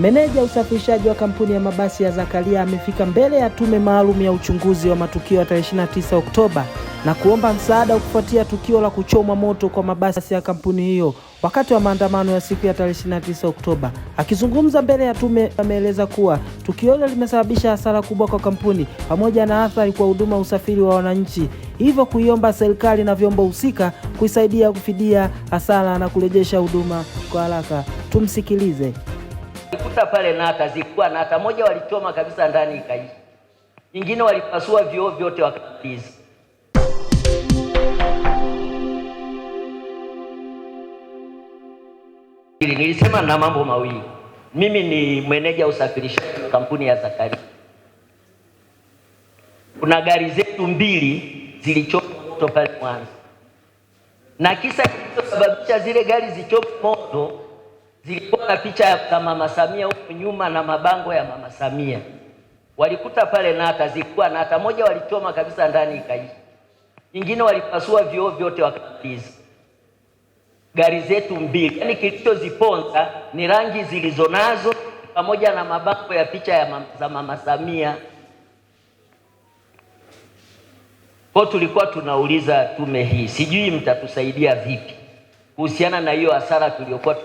Meneja usafirishaji wa kampuni ya mabasi ya Zakaria amefika mbele ya tume maalum ya uchunguzi wa matukio ya tarehe 29 Oktoba na kuomba msaada kufuatia tukio la kuchomwa moto kwa mabasi ya kampuni hiyo wakati wa maandamano ya siku ya tarehe 29 Oktoba. Akizungumza mbele ya tume, ameeleza kuwa tukio hilo limesababisha hasara kubwa kwa kampuni pamoja na athari kwa huduma usafiri wa wananchi, hivyo kuiomba serikali na vyombo husika kuisaidia kufidia hasara na kurejesha huduma kwa haraka. Tumsikilize. Kuta pale nata zilikuwa nata moja walichoma kabisa ndani ikaisha. Nyingine walipasua vioo vyote wakatiza. Nilisema na mambo mawili. Mimi ni meneja usafirishaji wa kampuni ya Zakaria. Kuna gari zetu 2 zilichoma moto pale Mwanza. Na kisa kilichosababisha zile gari zichome moto, zilikuwa na picha ya Mama Samia huko nyuma na mabango ya Mama Samia. Walikuta pale nata zilikuwa nata moja walichoma kabisa ndani ikaisha. Nyingine walipasua vioo vyote wakatiza. Gari zetu 2, yani kilichoziponza ni rangi zilizonazo pamoja na mabango ya picha za Mama Samia. Kwa tulikuwa tunauliza tume hii, sijui mtatusaidia vipi kuhusiana na hiyo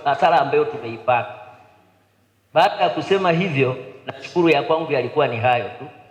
hasara ambayo tumeipata. Baada ya kusema hivyo, nashukuru ya kwangu yalikuwa ni hayo tu.